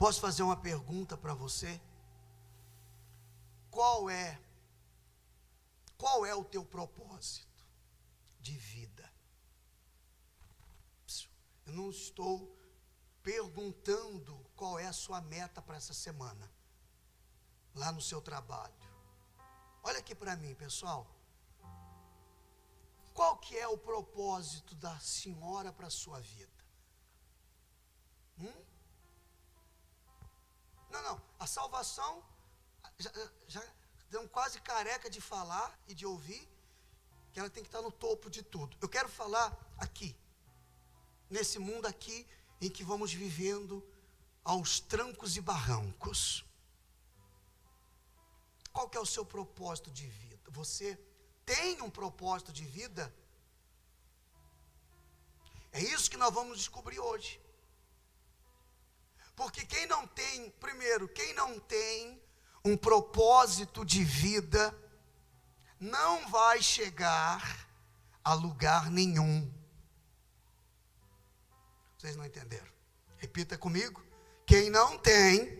Posso fazer uma pergunta para você? Qual é o teu propósito de vida? Eu não estou perguntando qual é a sua meta para essa semana, lá no seu trabalho. Olha aqui para mim, pessoal. Qual que é o propósito da senhora para a sua vida? Não, a salvação, já estamos quase careca de falar e de ouvir, que ela tem que estar no topo de tudo. Eu quero falar aqui, nesse mundo aqui, em que vamos vivendo aos trancos e barrancos. Qual que é o seu propósito de vida? Você tem um propósito de vida? É isso que nós vamos descobrir hoje. Porque quem não tem um propósito de vida, não vai chegar a lugar nenhum. Vocês não entenderam? Repita comigo. Quem não tem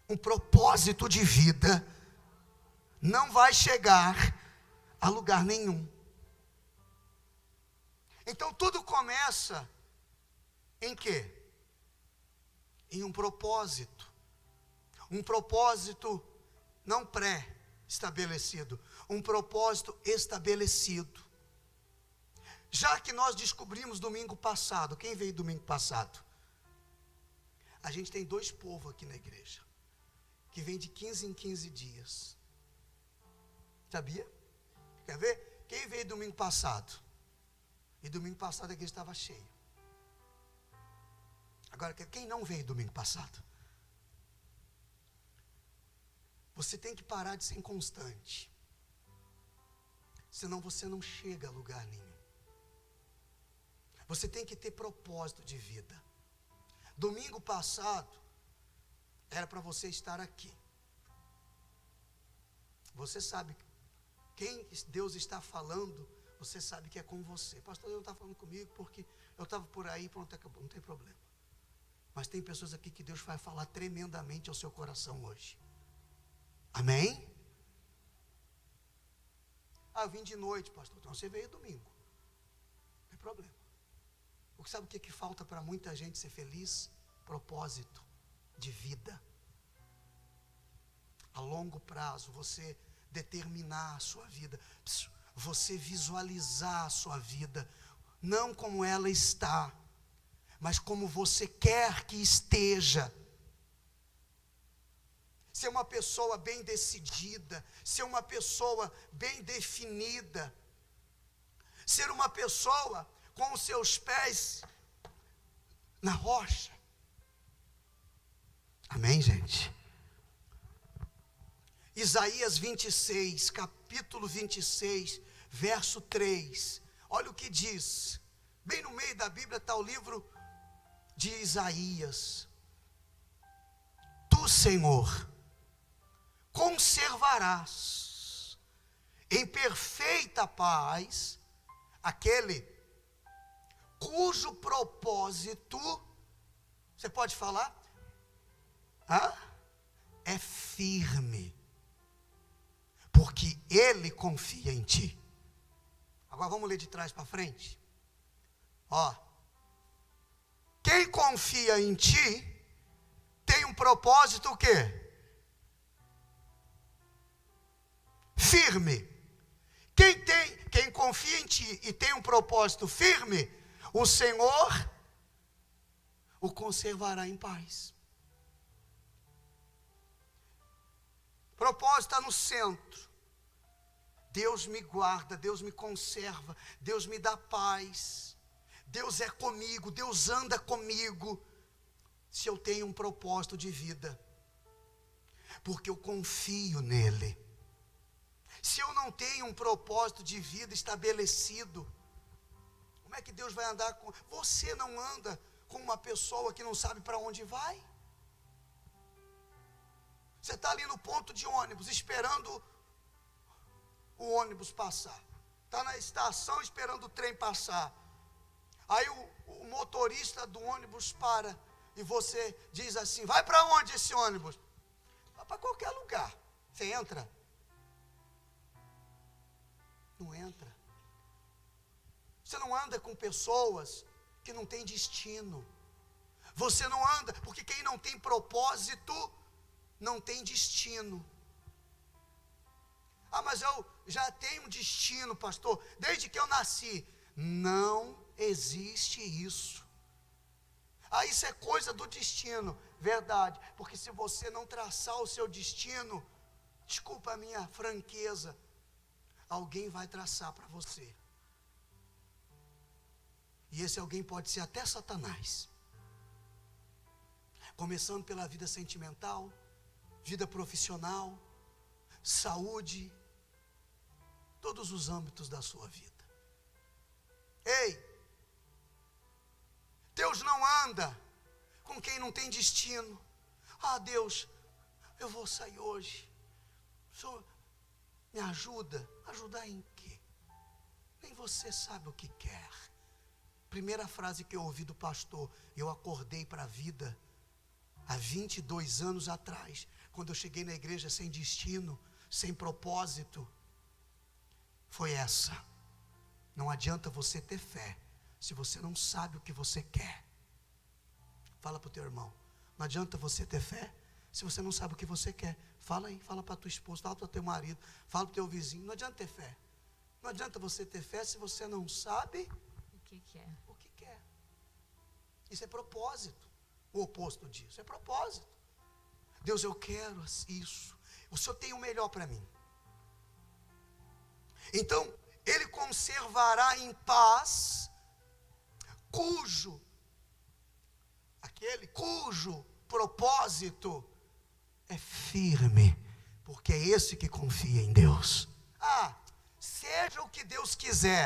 um propósito de vida, não vai chegar a lugar nenhum. Então tudo começa em quê? Em um propósito. Um propósito não pré-estabelecido, um propósito estabelecido. Já que nós descobrimos domingo passado, quem veio domingo passado? A gente tem 2 povos aqui na igreja, que vem de 15 em 15 dias. Sabia? Quer ver? Quem veio domingo passado? E domingo passado a igreja estava cheia. Agora, quem não veio domingo passado? Você tem que parar de ser inconstante. Senão você não chega a lugar nenhum. Você tem que ter propósito de vida. Domingo passado, era para você estar aqui. Você sabe, quem Deus está falando, você sabe que é com você. Pastor, Deus não está falando comigo porque eu estava por aí, pronto, acabou, não tem problema. Mas tem pessoas aqui que Deus vai falar tremendamente ao seu coração hoje. Amém? Eu vim de noite, pastor. Então você veio domingo. Não tem problema. Porque sabe o que falta para muita gente ser feliz? Propósito de vida. A longo prazo, você determinar a sua vida. Você visualizar a sua vida. Não como ela está, mas como você quer que esteja. Ser uma pessoa bem decidida, ser uma pessoa bem definida, ser uma pessoa com os seus pés na rocha. Amém, gente? Isaías 26, capítulo 26, verso 3. Olha o que diz. Bem no meio da Bíblia está o livro de Isaías. Tu, Senhor, conservarás em perfeita paz aquele cujo propósito, você pode falar? É firme, porque ele confia em ti. Agora vamos ler de trás para frente. Quem confia em ti tem um propósito o quê? Firme. Quem confia em ti e tem um propósito firme, o Senhor o conservará em paz. Propósito está no centro. Deus me guarda, Deus me conserva, Deus me dá paz. Deus é comigo, Deus anda comigo. Se eu tenho um propósito de vida, porque eu confio nele. Se eu não tenho um propósito de vida estabelecido, como é que Deus vai andar com... Você não anda com uma pessoa que não sabe para onde vai? Você está ali no ponto de ônibus, esperando o ônibus passar. Está na estação esperando o trem passar. Aí o motorista do ônibus para. e você diz assim, vai para onde esse ônibus? Vai para qualquer lugar. Você entra? Não entra. Você não anda com pessoas que não têm destino. Você não anda, porque quem não tem propósito, não tem destino. Ah, mas eu já tenho um destino, pastor, desde que eu nasci. Não existe isso. Ah, isso é coisa do destino. Verdade, porque se você não traçar o seu destino, desculpa a minha franqueza, alguém vai traçar para você. E esse alguém pode ser até Satanás. Começando pela vida sentimental, vida profissional, saúde, todos os âmbitos da sua vida. Ei, Deus não anda com quem não tem destino. Ah, Deus, eu vou sair hoje. O Senhor me ajuda. Ajudar em quê? Nem você sabe o que quer. Primeira frase que eu ouvi do pastor, eu acordei para a vida há 22 anos atrás, quando eu cheguei na igreja sem destino, sem propósito, foi essa: não adianta você ter fé se você não sabe o que você quer. Fala para o teu irmão, não adianta você ter fé se você não sabe o que você quer. Fala aí, fala para a tua esposa, fala para o teu marido, fala para o teu vizinho, não adianta ter fé. Não adianta você ter fé se você não sabe O que quer? o que quer. Isso é propósito. O oposto disso é propósito. Deus, eu quero isso. O Senhor tem o melhor para mim. Então, Ele conservará em paz aquele cujo propósito é firme, porque é esse que confia em Deus. Ah, seja o que Deus quiser.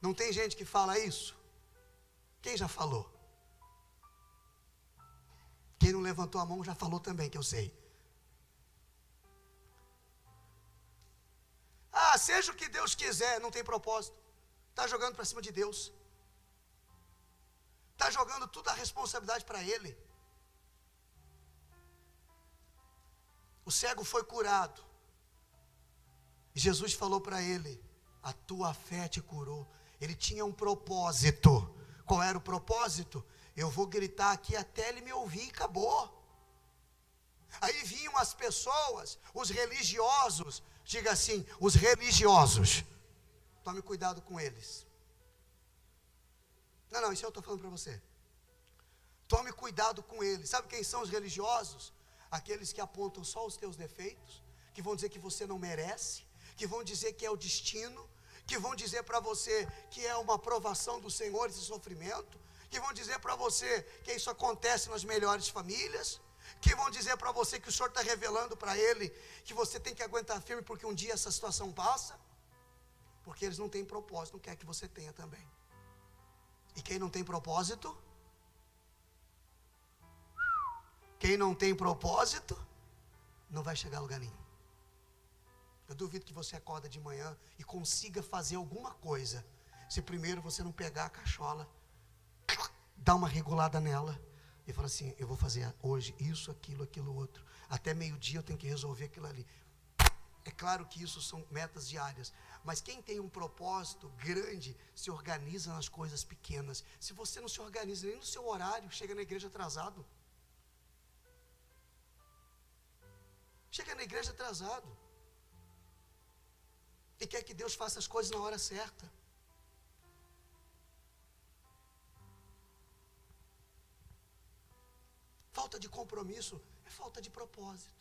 Não tem gente que fala isso? Quem já falou? Quem não levantou a mão já falou também, que eu sei. Ah, seja o que Deus quiser, não tem propósito. Está jogando para cima de Deus. Está jogando toda a responsabilidade para Ele. O cego foi curado. E Jesus falou para ele, a tua fé te curou. Ele tinha um propósito. Qual era o propósito? Eu vou gritar aqui até ele me ouvir e acabou. Aí vinham as pessoas, os religiosos, diga assim, os religiosos. Tome cuidado com eles. Não, isso eu estou falando para você. Tome cuidado com eles. Sabe quem são os religiosos? Aqueles que apontam só os teus defeitos, que vão dizer que você não merece, que vão dizer que é o destino, que vão dizer para você que é uma provação do Senhor esse sofrimento, que vão dizer para você que isso acontece nas melhores famílias, que vão dizer para você que o Senhor está revelando para ele que você tem que aguentar firme porque um dia essa situação passa, porque eles não têm propósito, não quer que você tenha também. E quem não tem propósito, não vai chegar a lugar nenhum. Eu duvido que você acorda de manhã e consiga fazer alguma coisa, se primeiro você não pegar a cachola, dar uma regulada nela, e falar assim, eu vou fazer hoje isso, aquilo outro, até meio-dia eu tenho que resolver aquilo ali. É claro que isso são metas diárias, mas quem tem um propósito grande, se organiza nas coisas pequenas. Se você não se organiza nem no seu horário, chega na igreja atrasado. Chega na igreja atrasado. E quer que Deus faça as coisas na hora certa. Falta de compromisso é falta de propósito.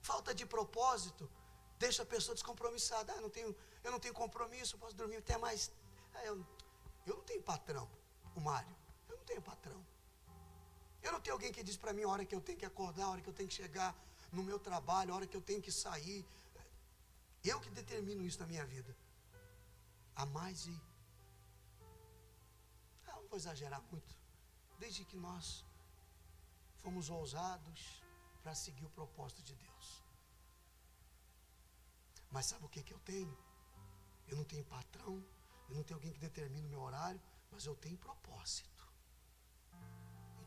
Falta de propósito deixa a pessoa descompromissada. Eu não tenho compromisso, posso dormir até mais. Eu não tenho patrão, o Mário. Eu não tenho patrão. Eu não tenho alguém que diz para mim a hora que eu tenho que acordar, a hora que eu tenho que chegar no meu trabalho, a hora que eu tenho que sair. Eu que determino isso na minha vida. A mais e... não vou exagerar muito. Desde que nós fomos ousados para seguir o propósito de Deus. Mas sabe o que eu tenho? Eu não tenho patrão, eu não tenho alguém que determine o meu horário, mas eu tenho propósito.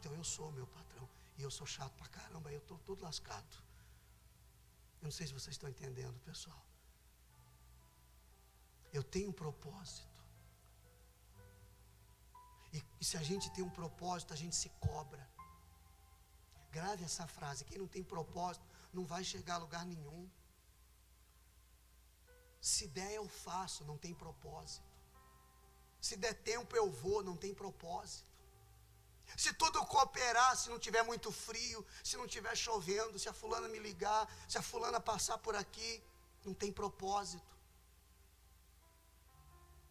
Então eu sou o meu patrão. E eu sou chato pra caramba, aí eu estou todo lascado. Eu não sei se vocês estão entendendo, pessoal. Eu tenho um propósito. E se a gente tem um propósito, a gente se cobra. Grave essa frase: quem não tem propósito não vai chegar a lugar nenhum. Se der eu faço, não tem propósito. Se der tempo eu vou, não tem propósito. Se tudo cooperar, se não tiver muito frio, se não tiver chovendo, se a fulana me ligar, se a fulana passar por aqui, não tem propósito.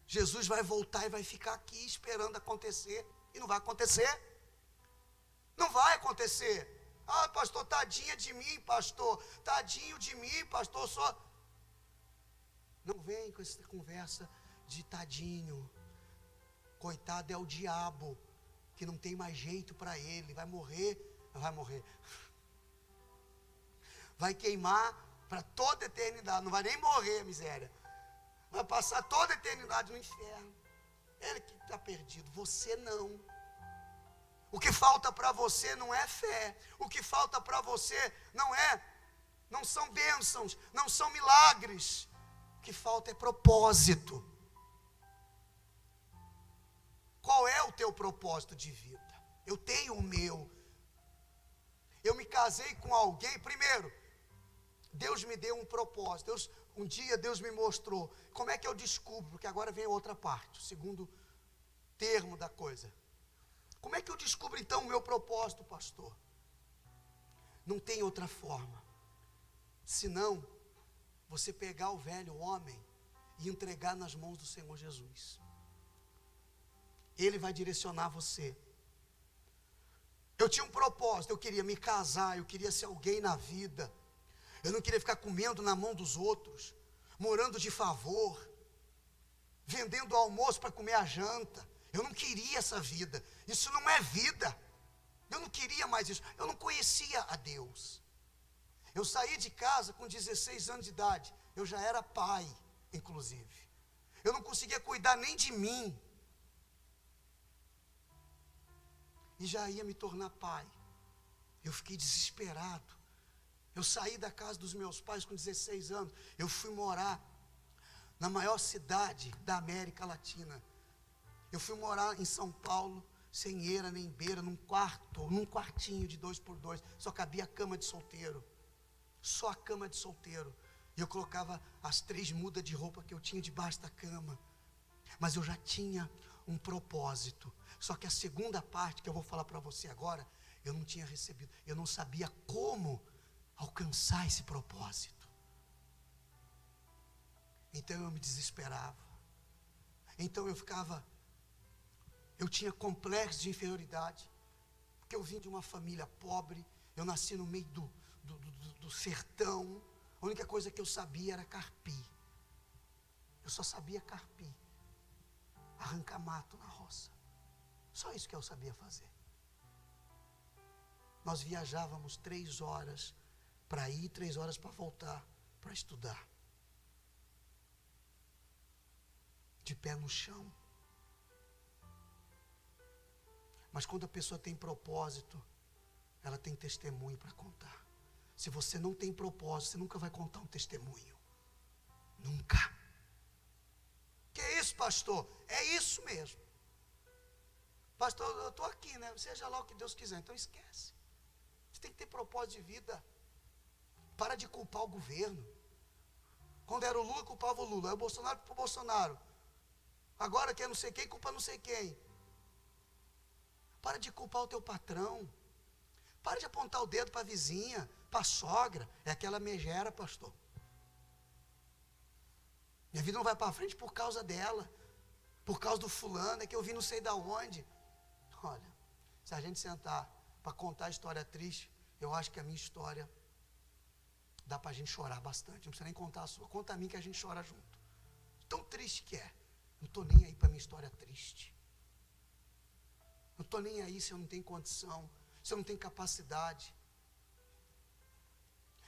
Jesus vai voltar e vai ficar aqui esperando acontecer, e não vai acontecer. Não vai acontecer. Ah, pastor, tadinha de mim, pastor, tadinho de mim, pastor, só... Não vem com essa conversa de tadinho. Coitado é o diabo, que não tem mais jeito para ele, vai morrer, vai queimar para toda a eternidade, não vai nem morrer, miséria, vai passar toda a eternidade no inferno. Ele que está perdido, você não. O que falta para você não é fé, o que falta para você não são bênçãos, não são milagres, o que falta é propósito. Qual é o teu propósito de vida? Eu tenho o meu. Eu me casei com alguém, primeiro, Deus me deu um propósito. Um dia Deus me mostrou. Como é que eu descubro? Porque agora vem outra parte, o segundo termo da coisa. Como é que eu descubro então o meu propósito, pastor? Não tem outra forma, senão você pegar o velho homem e entregar nas mãos do Senhor Jesus. Ele vai direcionar você. Eu tinha um propósito, eu queria me casar, eu queria ser alguém na vida. Eu não queria ficar comendo na mão dos outros, morando de favor, vendendo almoço para comer a janta. Eu não queria essa vida. Isso não é vida. Eu não queria mais isso. Eu não conhecia a Deus. Eu saí de casa com 16 anos de idade. Eu já era pai, inclusive. Eu não conseguia cuidar nem de mim. E já ia me tornar pai. Eu fiquei desesperado. Eu saí da casa dos meus pais com 16 anos. Eu fui morar na maior cidade da América Latina. Eu fui morar em São Paulo, sem eira nem beira, num quartinho de 2x2. Só cabia a cama de solteiro. Só a cama de solteiro. E eu colocava as 3 mudas de roupa que eu tinha debaixo da cama. Mas eu já tinha um propósito. Só que a segunda parte que eu vou falar para você agora, eu não tinha recebido. Eu não sabia como alcançar esse propósito. Então eu me desesperava. Então eu tinha complexo de inferioridade. Porque eu vim de uma família pobre. Eu nasci no meio do sertão. A única coisa que eu sabia era carpir. Eu só sabia carpir. Arrancar mato na roça. Só isso que eu sabia fazer. Nós viajávamos 3 horas para ir, 3 horas para voltar, para estudar. De pé no chão. Mas quando a pessoa tem propósito, ela tem testemunho para contar. Se você não tem propósito, você nunca vai contar um testemunho. Nunca. Que é isso, pastor? É isso mesmo. Pastor, eu estou aqui, né? Seja lá o que Deus quiser. Então esquece. Você tem que ter propósito de vida. Para de culpar o governo. Quando era o Lula, culpava o Lula. Aí o Bolsonaro culpa o Bolsonaro. Agora que é não sei quem, culpa não sei quem. Para de culpar o teu patrão. Para de apontar o dedo para a vizinha, para a sogra. É aquela megera, pastor. Minha vida não vai para frente por causa dela. Por causa do fulano, é que eu vim não sei da onde. Olha, se a gente sentar para contar a história triste, eu acho que a minha história dá para a gente chorar bastante. Não precisa nem contar a sua. Conta a mim que a gente chora junto. Tão triste que é. Não estou nem aí para a minha história triste. Não estou nem aí se eu não tenho condição, se eu não tenho capacidade.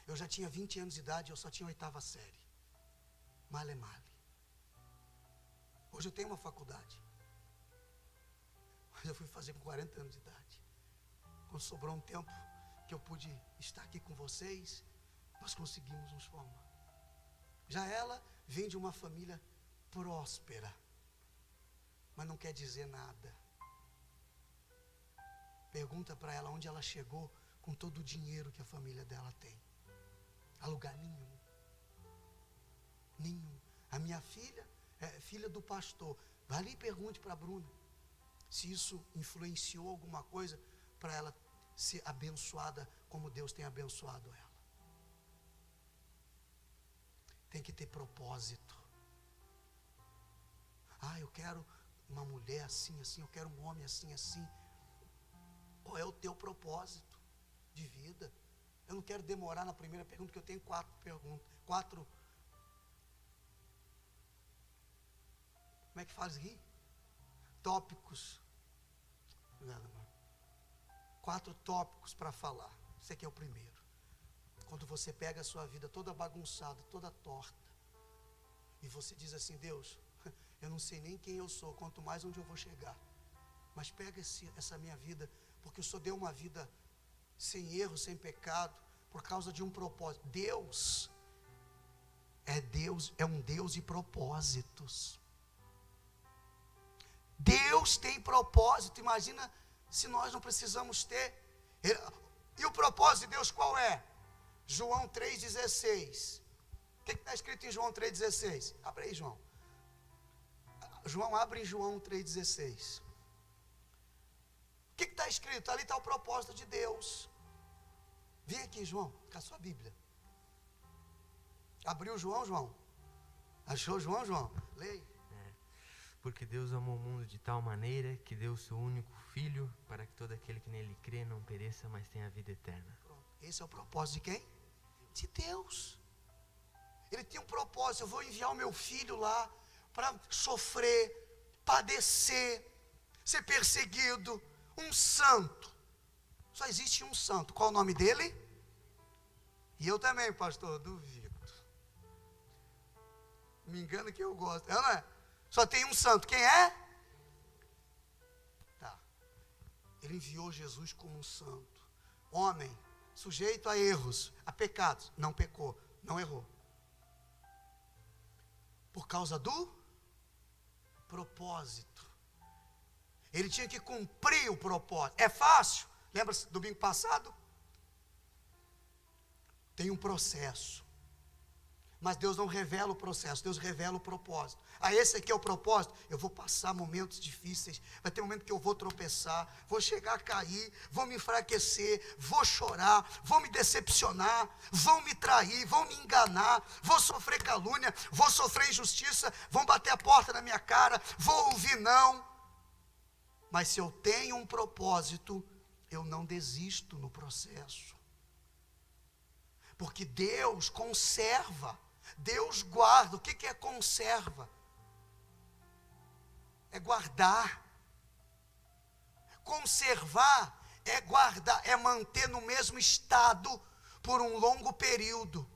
Eu já tinha 20 anos de idade, eu só tinha 8ª série. Male male. Hoje eu tenho uma faculdade. Mas eu fui fazer com 40 anos de idade. quando sobrou um tempo que eu pude estar aqui com vocês, nós conseguimos nos formar. Já ela vem de uma família próspera, mas não quer dizer nada. Pergunta para ela onde ela chegou com todo o dinheiro que a família dela tem. A lugar nenhum. Nenhum. A minha filha é filha do pastor. Vai ali e pergunte para a Bruna se isso influenciou alguma coisa para ela ser abençoada como Deus tem abençoado ela. Tem que ter propósito. Eu quero uma mulher assim, assim, eu quero um homem assim, assim. Qual é o teu propósito de vida? Eu não quero demorar na primeira pergunta, porque eu tenho 4 perguntas. 4. Como é que faz aqui? Tópicos. Obrigado, irmão. 4 tópicos para falar. Esse aqui é o primeiro. Quando você pega a sua vida toda bagunçada, toda torta, e você diz assim: Deus, eu não sei nem quem eu sou, quanto mais onde eu vou chegar. Mas pega essa minha vida, porque o Senhor deu uma vida sem erro, sem pecado, por causa de um propósito. Deus, é um Deus de propósitos. Deus tem propósito. Imagina se nós não precisamos ter. E o propósito de Deus qual é? João 3,16. O que está escrito em João 3,16? Abre aí, João. João, abre em João 3,16. O que está escrito? Ali está o propósito de Deus. Vem aqui, João, com a sua Bíblia. Abriu João, João? Achou João, João? Leia. Porque Deus amou o mundo de tal maneira que deu o seu único Filho, para que todo aquele que nele crê não pereça, mas tenha a vida eterna. Pronto. Esse é o propósito de quem? De Deus. Ele tem um propósito. Eu vou enviar o meu filho lá para sofrer, padecer, ser perseguido. Um santo. Só existe um santo. Qual o nome dele? E eu também, pastor, duvido. Me engano que eu gosto. Não é? Só tem um santo. Quem é? Tá. Ele enviou Jesus como um santo. Homem, sujeito a erros, a pecados. Não pecou, não errou. Por causa do propósito. Ele tinha que cumprir o propósito. É fácil? Lembra-se do domingo passado? Tem um processo. Mas Deus não revela o processo, Deus revela o propósito. Esse aqui é o propósito. Eu vou passar momentos difíceis. Vai ter um momento que eu vou tropeçar, vou chegar a cair, vou me enfraquecer, vou chorar, vou me decepcionar, vão me trair, vão me enganar, vou sofrer calúnia, vou sofrer injustiça, vão bater a porta na minha cara, vou ouvir não. Mas se eu tenho um propósito, eu não desisto no processo. Porque Deus conserva, Deus guarda. O que é conserva? É guardar. Conservar é guardar, é manter no mesmo estado por um longo período.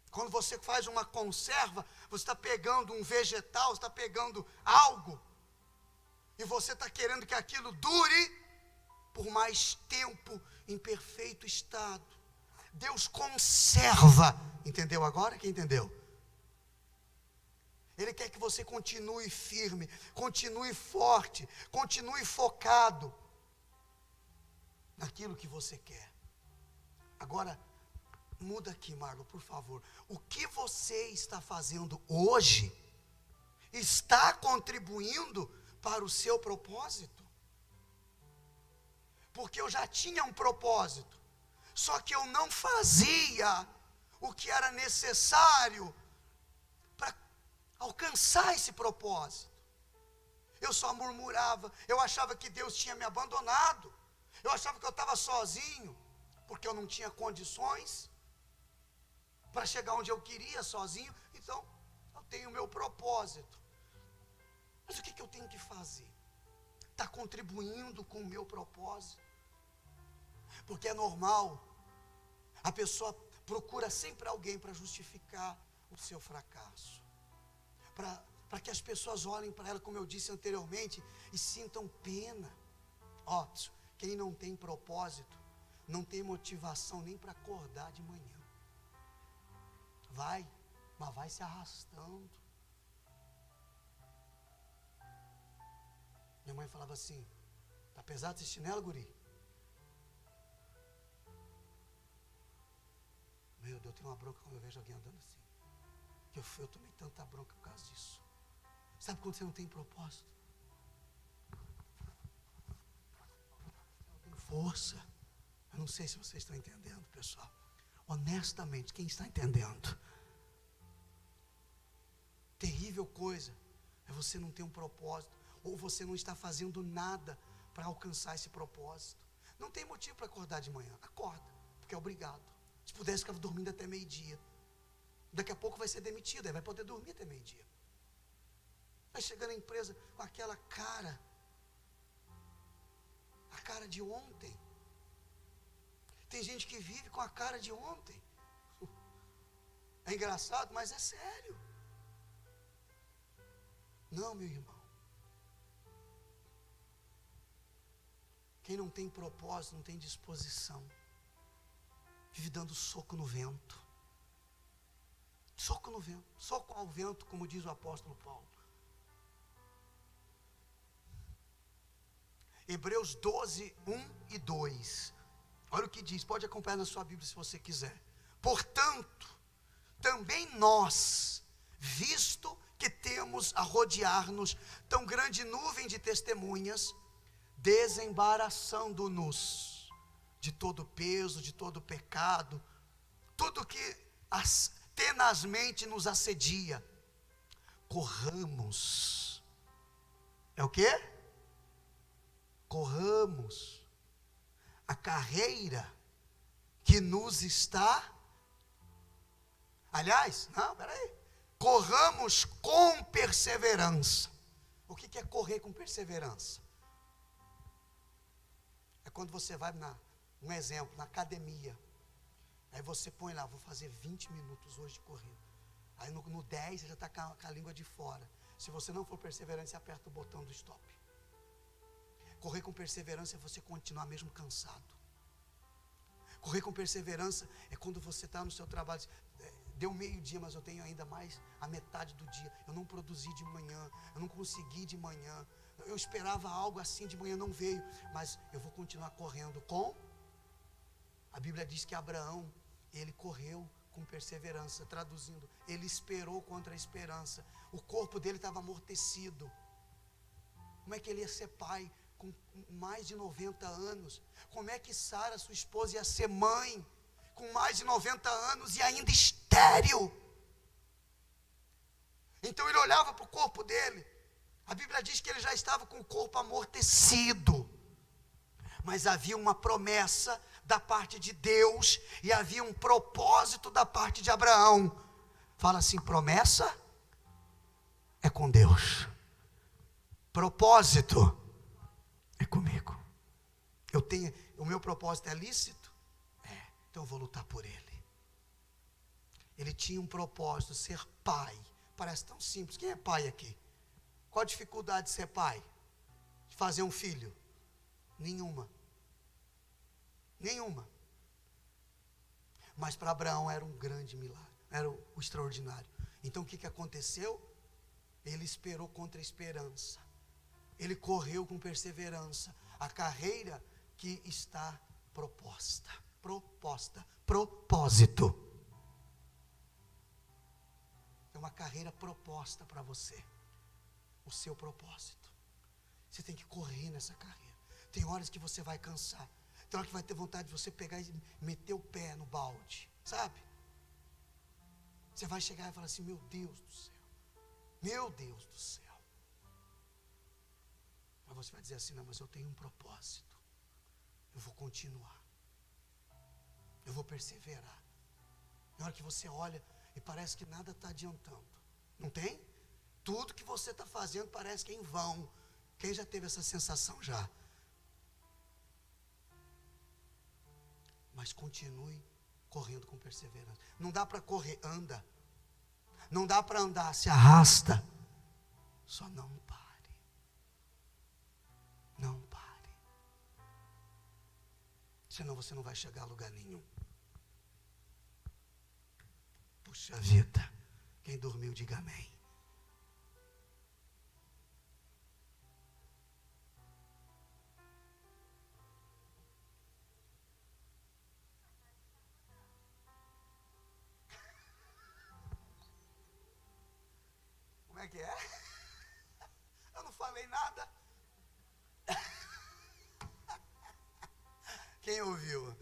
Quando você faz uma conserva, você está pegando um vegetal, você está pegando algo, e você está querendo que aquilo dure por mais tempo em perfeito estado. Deus conserva. Entendeu agora? Quem entendeu? Ele quer que você continue firme, continue forte, continue focado naquilo que você quer. Agora, muda aqui, Marlon, por favor. O que você está fazendo hoje está contribuindo para o seu propósito? Porque eu já tinha um propósito, só que eu não fazia o que era necessário para alcançar esse propósito. Eu só murmurava, eu achava que Deus tinha me abandonado, eu achava que eu estava sozinho, porque eu não tinha condições para chegar onde eu queria sozinho. Então, eu tenho o meu propósito. Mas o que eu tenho que fazer? Está contribuindo com o meu propósito? Porque é normal, a pessoa procura sempre alguém para justificar o seu fracasso, para para que as pessoas olhem para ela, como eu disse anteriormente, e sintam pena. Ó, quem não tem propósito, não tem motivação nem para acordar de manhã. Mas vai se arrastando. Minha mãe falava assim: tá pesado esse chinelo, guri? Meu Deus, eu tenho uma bronca quando eu vejo alguém andando assim. Que eu tomei tanta bronca por causa disso. Sabe quando você não tem propósito? Não tem força. Eu não sei se vocês estão entendendo, pessoal. Honestamente, quem está entendendo? Terrível coisa é você não ter um propósito, ou você não está fazendo nada para alcançar esse propósito. Não tem motivo para acordar de manhã. Acorda, porque é obrigado. Se pudesse, ficava dormindo até meio-dia. Daqui a pouco vai ser demitido, aí vai poder dormir até meio-dia. Vai chegar na empresa com aquela cara, a cara de ontem. Tem gente que vive com a cara de ontem. É engraçado, mas é sério. Não, meu irmão. Quem não tem propósito, não tem disposição, vive dando soco no vento. Soco no vento. Soco ao vento, como diz o apóstolo Paulo. Hebreus 12, 1 e 2. Olha o que diz, pode acompanhar na sua Bíblia se você quiser. Portanto, também nós, visto que temos a rodear-nos tão grande nuvem de testemunhas, desembaraçando-nos de todo peso, de todo pecado, tudo que tenazmente nos assedia, corramos. É o quê? Corramos a carreira que nos está. Aliás, não, peraí. Corramos com perseverança. O que é correr com perseverança? É quando você vai um exemplo, na academia. Aí você põe lá, vou fazer 20 minutos hoje de corrida. Aí no 10 você já está com a língua de fora. Se você não for perseverante, você aperta o botão do stop. Correr com perseverança é você continuar mesmo cansado. Correr com perseverança é quando você está no seu trabalho. Deu meio-dia, mas eu tenho ainda mais a metade do dia. Eu não produzi de manhã, eu não consegui de manhã. Eu esperava algo assim de manhã, não veio. Mas eu vou continuar correndo com. A Bíblia diz que Abraão, ele correu com perseverança. Traduzindo, ele esperou contra a esperança. O corpo dele estava amortecido. Como é que ele ia ser pai com mais de 90 anos? Como é que Sara, sua esposa, ia ser mãe com mais de 90 anos e ainda estéril? Então ele olhava para o corpo dele. A Bíblia diz que ele já estava com o corpo amortecido. Mas havia uma promessa da parte de Deus e havia um propósito da parte de Abraão. Fala assim: promessa é com Deus, propósito é comigo. O meu propósito é lícito? Então eu vou lutar por ele. Ele tinha um propósito, ser pai. Parece tão simples. Quem é pai aqui? Qual a dificuldade de ser pai? De fazer um filho? Nenhuma. Nenhuma. Mas para Abraão era um grande milagre, era o extraordinário. Então o que aconteceu? Ele esperou contra a esperança. Ele correu com perseverança a carreira que está proposta. Propósito. É uma carreira proposta para você. O seu propósito. Você tem que correr nessa carreira. Tem horas que você vai cansar. Tem hora que vai ter vontade de você pegar e meter o pé no balde. Sabe? Você vai chegar e falar assim: meu Deus do céu. Meu Deus do céu. Mas você vai dizer assim: não, mas eu tenho um propósito. Eu vou continuar. Eu vou perseverar. Na hora que você olha e parece que nada está adiantando. Não tem? Tudo que você está fazendo parece que é em vão. Quem já teve essa sensação já? Mas continue correndo com perseverança. Não dá para correr, anda. Não dá para andar, se arrasta. Só não pare. Não pare. Senão você não vai chegar a lugar nenhum. Puxa vida. Quem dormiu, diga amém. Como é que é? Eu não falei nada. Quem ouviu?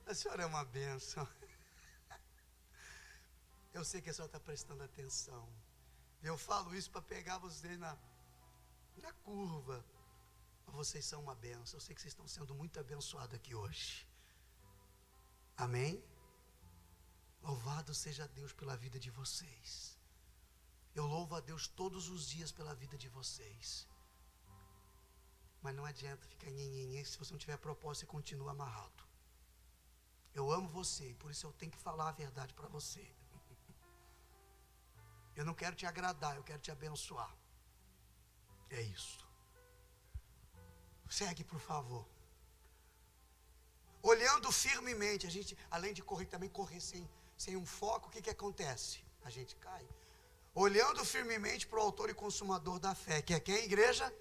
A senhora é uma bênção. Eu sei que a senhora está prestando atenção. Eu falo isso para pegar vocês na curva. Mas vocês são uma bênção. Eu sei que vocês estão sendo muito abençoados aqui hoje. Amém? Louvado seja Deus pela vida de vocês. Eu louvo a Deus todos os dias pela vida de vocês. Mas não adianta ficar nhenhenhen, se você não tiver propósito, você continua amarrado. Eu amo você, por isso eu tenho que falar a verdade para você. Eu não quero te agradar, eu quero te abençoar. É isso. Segue, por favor. Olhando firmemente, a gente, além de correr, também correr sem um foco, o que acontece? A gente cai. Olhando firmemente para o autor e consumador da fé, que é quem, igreja?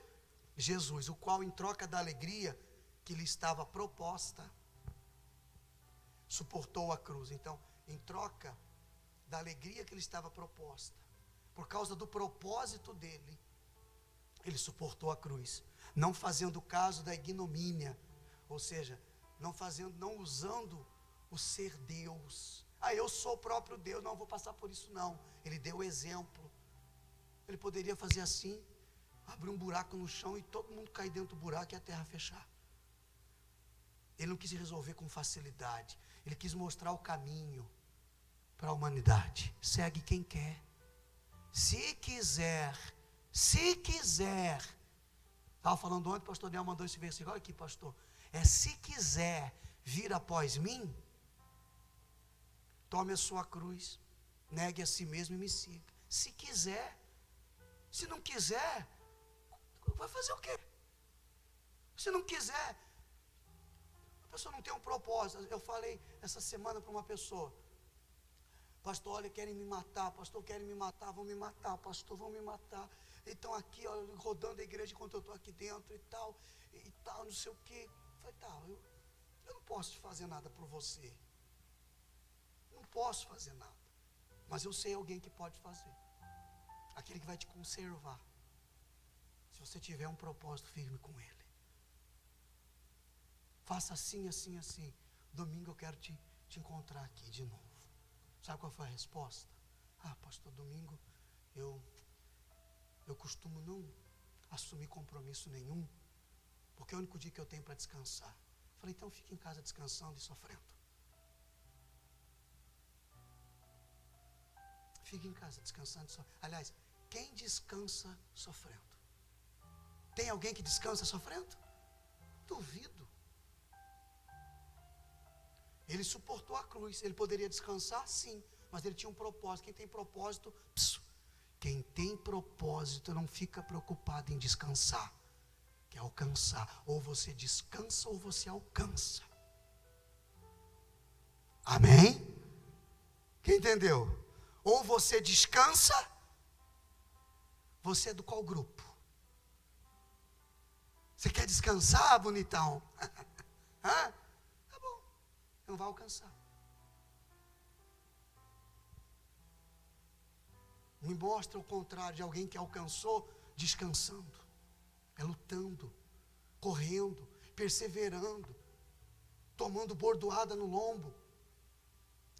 Jesus, o qual em troca da alegria que lhe estava proposta, suportou a cruz. Então, em troca da alegria que lhe estava proposta, por causa do propósito dele, ele suportou a cruz, não fazendo caso da ignomínia, ou seja, não usando o ser Deus. Eu sou o próprio Deus, não vou passar por isso não. Ele deu o exemplo. Ele poderia fazer assim, abrir um buraco no chão e todo mundo cair dentro do buraco e a terra fechar. Ele não quis resolver com facilidade. Ele quis mostrar o caminho para a humanidade. Segue quem quer. Se quiser. Estava falando ontem, o pastor Daniel mandou esse versículo. Olha aqui, pastor. Se quiser vir após mim, tome a sua cruz, negue a si mesmo e me siga. Se quiser. Se não quiser, vai fazer o quê? Se não quiser, a pessoa não tem um propósito. Eu falei essa semana para uma pessoa: pastor, olha, querem me matar, pastor, querem me matar, vão me matar, pastor, vão me matar. Então aqui, ó, rodando a igreja enquanto eu estou aqui dentro e tal, não sei o quê. Eu falei, eu não posso fazer nada por você. Não posso fazer nada. Mas eu sei alguém que pode fazer. Aquele que vai te conservar. Se você tiver um propósito firme com ele. Faça assim, assim, assim. Domingo eu quero te encontrar aqui de novo. Sabe qual foi a resposta? Pastor, domingo eu costumo não assumir compromisso nenhum, porque é o único dia que eu tenho para descansar. Falei, então fique em casa descansando e sofrendo. Fique em casa descansando e sofrendo. Aliás, quem descansa sofrendo? Tem alguém que descansa sofrendo? Duvido. Ele suportou a cruz. Ele poderia descansar? Sim. Mas ele tinha um propósito. Quem tem propósito, quem tem propósito não fica preocupado em descansar. Quer alcançar. Ou você descansa ou você alcança. Amém? Quem entendeu? Ou você descansa. Você é do qual grupo? Você quer descansar, bonitão? Tá bom. Não vai alcançar. Me mostra o contrário de alguém que alcançou descansando. É lutando, correndo, perseverando, tomando bordoada no lombo,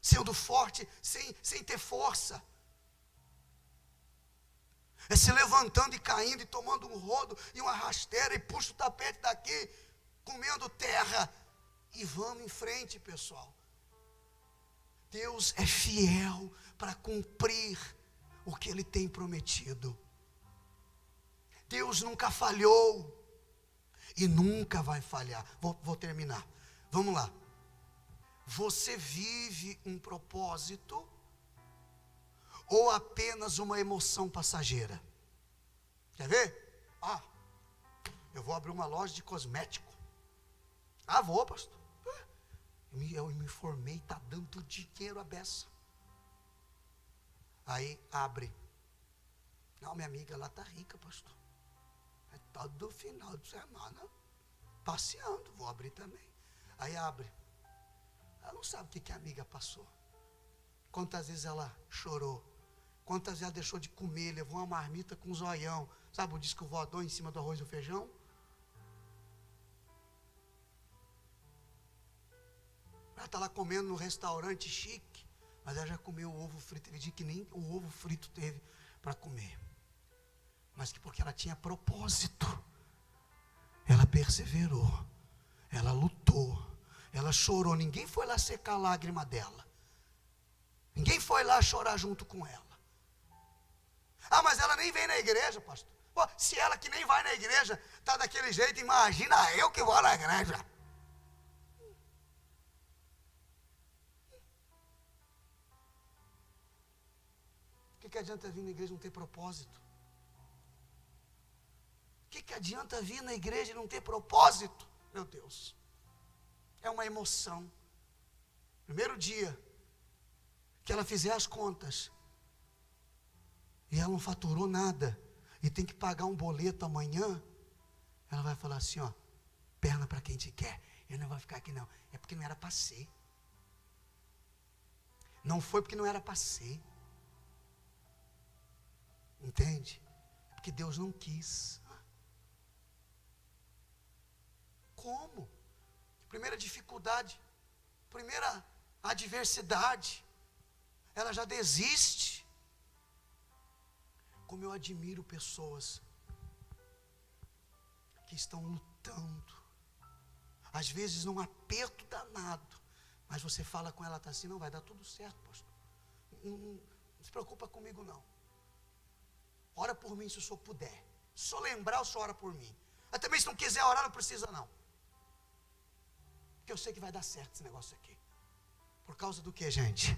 sendo forte sem ter força. É se levantando e caindo e tomando um rodo e uma rasteira e puxa o tapete daqui, comendo terra. E vamos em frente, pessoal. Deus é fiel para cumprir o que Ele tem prometido. Deus nunca falhou e nunca vai falhar. Vou terminar. Vamos lá. Você vive um propósito ou apenas uma emoção passageira? Quer ver? Eu vou abrir uma loja de cosmético. Vou, pastor. Eu me formei, está dando dinheiro a beça. Aí abre. Não, minha amiga lá está rica, pastor. É todo final de semana passeando, vou abrir também. Aí abre. Ela não sabe o que a amiga passou. Quantas vezes ela chorou. Quantas vezes ela deixou de comer, levou uma marmita com zoião. Sabe o disco voador em cima do arroz e do feijão? Ela está lá comendo no restaurante chique, mas ela já comeu o ovo frito. Ele diz que nem o ovo frito teve para comer. Mas que porque ela tinha propósito, ela perseverou, ela lutou, ela chorou. Ninguém foi lá secar a lágrima dela. Ninguém foi lá chorar junto com ela. Mas ela nem vem na igreja, pastor. Se ela que nem vai na igreja está daquele jeito, imagina eu que vou na igreja. O que adianta vir na igreja e não ter propósito? O que adianta vir na igreja e não ter propósito? Meu Deus, é uma emoção. Primeiro dia que ela fizer as contas e ela não faturou nada e tem que pagar um boleto amanhã, ela vai falar assim, perna para quem te quer. Eu não vou ficar aqui não, é porque não era para ser. Não foi porque não era para ser. Entende? É porque Deus não quis. Como? Primeira dificuldade, primeira adversidade, ela já desiste. Como eu admiro pessoas que estão lutando, às vezes num aperto danado, mas você fala com ela, está assim, não vai dar tudo certo, pastor. Não se preocupa comigo não. Ora por mim se o senhor puder. Se o senhor lembrar, o senhor ora por mim. Mas também se não quiser orar, não precisa não. Porque eu sei que vai dar certo esse negócio aqui. Por causa do que, gente?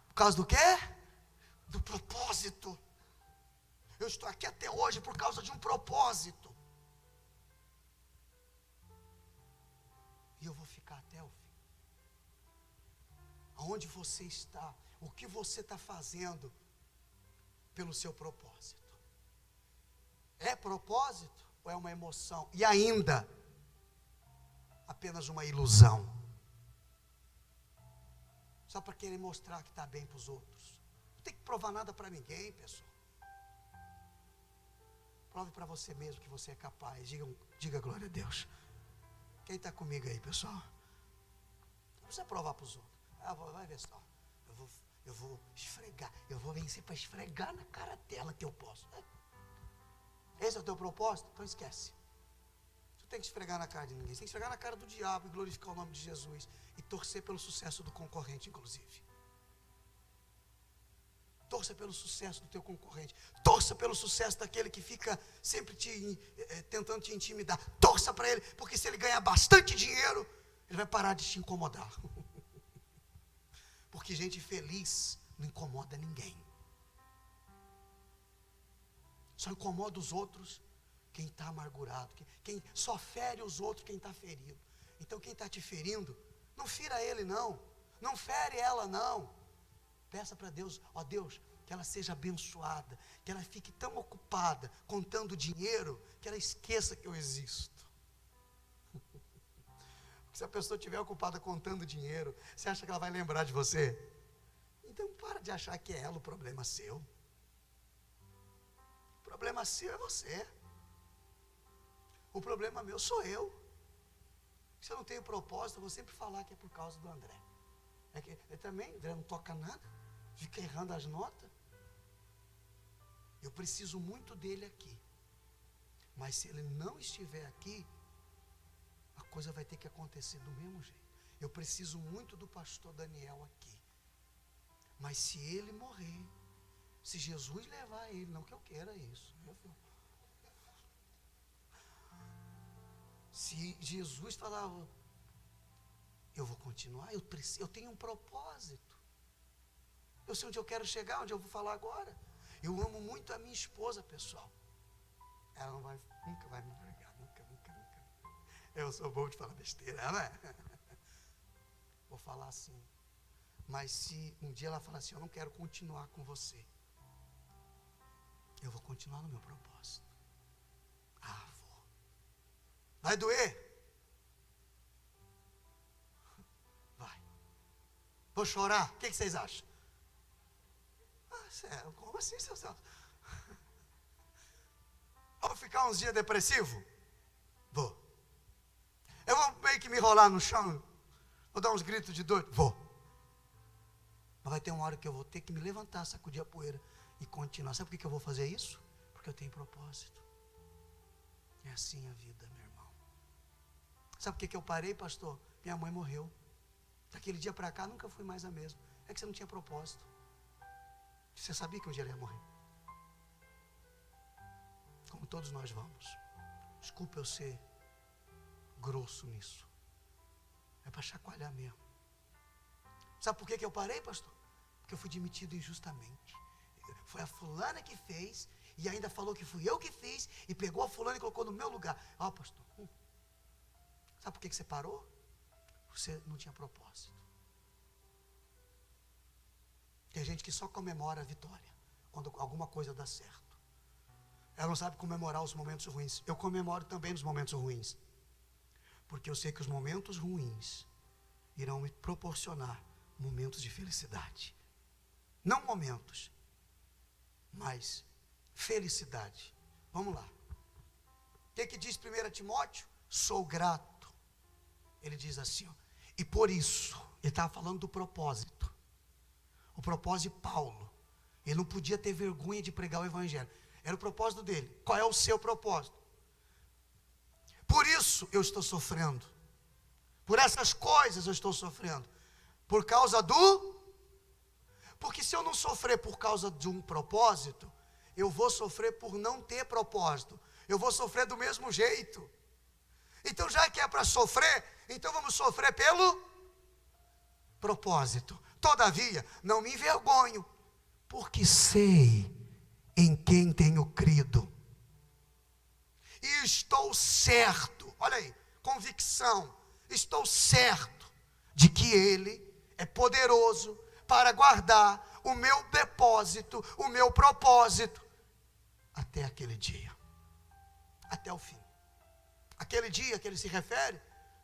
Por causa do quê? Do propósito. Eu estou aqui até hoje por causa de um propósito. E eu vou ficar até o fim. Aonde você está? O que você está fazendo pelo seu propósito? É propósito ou é uma emoção? E ainda, apenas uma ilusão? Só para querer mostrar que está bem para os outros. Não tem que provar nada para ninguém, pessoal. Prove para você mesmo que você é capaz. Diga glória a Deus. Quem está comigo aí, pessoal? Não precisa provar para os outros. Vai ver só. Eu vou esfregar. Eu vou vencer para esfregar na cara dela que eu posso. Esse é o teu propósito? Então esquece. Você não tem que esfregar na cara de ninguém. Você tem que esfregar na cara do diabo e glorificar o nome de Jesus. E torcer pelo sucesso do concorrente, inclusive. Torça pelo sucesso do teu concorrente. Torça pelo sucesso daquele que fica sempre tentando te intimidar. Torça para ele, porque se ele ganhar bastante dinheiro, ele vai parar de te incomodar. Porque gente feliz não incomoda ninguém. Só incomoda os outros quem está amargurado. Quem só fere os outros quem está ferido. Então quem está te ferindo, não fira ele não. Não fere ela não. Peça para Deus, Deus, que ela seja abençoada, que ela fique tão ocupada contando dinheiro, que ela esqueça que eu existo. Porque se a pessoa estiver ocupada contando dinheiro, você acha que ela vai lembrar de você? Então para de achar que é ela o problema seu. O problema seu é você. O problema meu sou eu. Se eu não tenho propósito, eu vou sempre falar que é por causa do André. É que ele também, André não toca nada. Fica errando as notas. Eu preciso muito dele aqui. Mas se ele não estiver aqui, a coisa vai ter que acontecer do mesmo jeito. Eu preciso muito do pastor Daniel aqui. Mas se ele morrer, se Jesus levar ele, não que eu queira isso, meu filho. Se Jesus falar, eu vou continuar, eu tenho um propósito. Eu sei onde eu quero chegar, onde eu vou falar agora. Eu amo muito a minha esposa, pessoal. Ela nunca vai me largar, nunca. Eu sou bom de falar besteira, né? Vou falar assim. Mas se um dia ela falar assim, eu não quero continuar com você, eu vou continuar no meu propósito. Vou. Vai doer? Vai. Vou chorar? O que vocês acham? Como assim, seus Deus? Vou ficar uns dias depressivo? Vou. Eu vou meio que me rolar no chão, vou dar uns gritos de dor? Vou. Mas vai ter uma hora que eu vou ter que me levantar, sacudir a poeira e continuar. Sabe por que eu vou fazer isso? Porque eu tenho propósito. É assim a vida, meu irmão. Sabe por que eu parei, pastor? Minha mãe morreu. Daquele dia para cá, nunca fui mais a mesma. É que você não tinha propósito. Você sabia que um dia ela ia morrer. Como todos nós vamos. Desculpa eu ser grosso nisso. É para chacoalhar mesmo. Sabe por que eu parei, pastor? Porque eu fui demitido injustamente. Foi a fulana que fez, e ainda falou que fui eu que fiz, e pegou a fulana e colocou no meu lugar. Pastor, sabe por que você parou? Você não tinha propósito. Tem gente que só comemora a vitória, quando alguma coisa dá certo. Ela não sabe comemorar os momentos ruins. Eu comemoro também nos momentos ruins. Porque eu sei que os momentos ruins irão me proporcionar momentos de felicidade. Não momentos, mas felicidade. Vamos lá. O que diz 1 Timóteo? Sou grato. Ele diz assim, e por isso, ele estava falando do propósito. O propósito de Paulo. Ele não podia ter vergonha de pregar o evangelho. Era o propósito dele. Qual é o seu propósito? Por isso eu estou sofrendo. Por essas coisas eu estou sofrendo. Por causa do... Porque se eu não sofrer por causa de um propósito, eu vou sofrer por não ter propósito. Eu vou sofrer do mesmo jeito. Então, já que é para sofrer, então vamos sofrer pelo propósito. Todavia, não me envergonho, porque sei em quem tenho crido. E estou certo, olha aí, convicção, estou certo de que Ele é poderoso para guardar o meu depósito, o meu propósito, até aquele dia, até o fim. Aquele dia que ele se refere,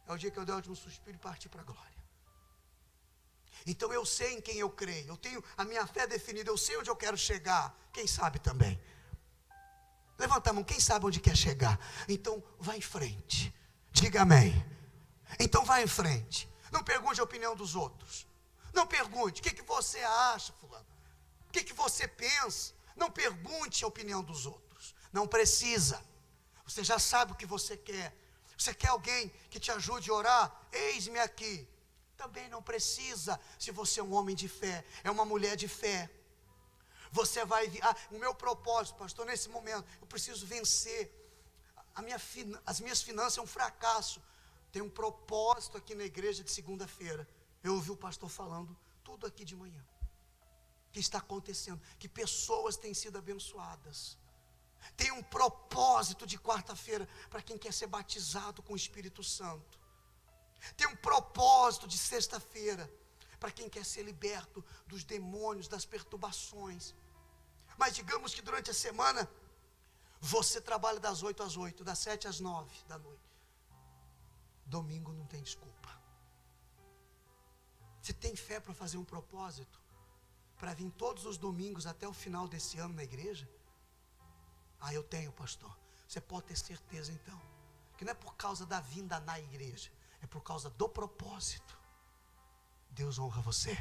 é o dia que eu dei o último suspiro e parti para a glória. Então eu sei em quem eu creio, eu tenho a minha fé definida, eu sei onde eu quero chegar, quem sabe também? Levanta a mão, quem sabe onde quer chegar? Então vá em frente, diga amém. Então vá em frente, não pergunte a opinião dos outros, não pergunte, o que você acha, fulano? O que você pensa? Não pergunte a opinião dos outros, não precisa, você já sabe o que você quer. Você quer alguém que te ajude a orar? Eis-me aqui. Também não precisa, se você é um homem de fé, é uma mulher de fé. Você vai, o meu propósito, pastor, nesse momento, eu preciso vencer, as minhas finanças é um fracasso. Tem um propósito aqui na igreja de segunda-feira. Eu ouvi o pastor falando tudo aqui de manhã. Que está acontecendo, que pessoas têm sido abençoadas. Tem um propósito de quarta-feira para quem quer ser batizado com o Espírito Santo. Tem um propósito de sexta-feira para quem quer ser liberto dos demônios, das perturbações. Mas digamos que durante a semana você trabalha das 8 às 8, das 7 às 9 da noite. Domingo não tem desculpa. Você tem fé para fazer um propósito? Para vir todos os domingos até o final desse ano na igreja? Eu tenho, pastor. Você pode ter certeza então, que não é por causa da vinda na igreja, é por causa do propósito. Deus honra você.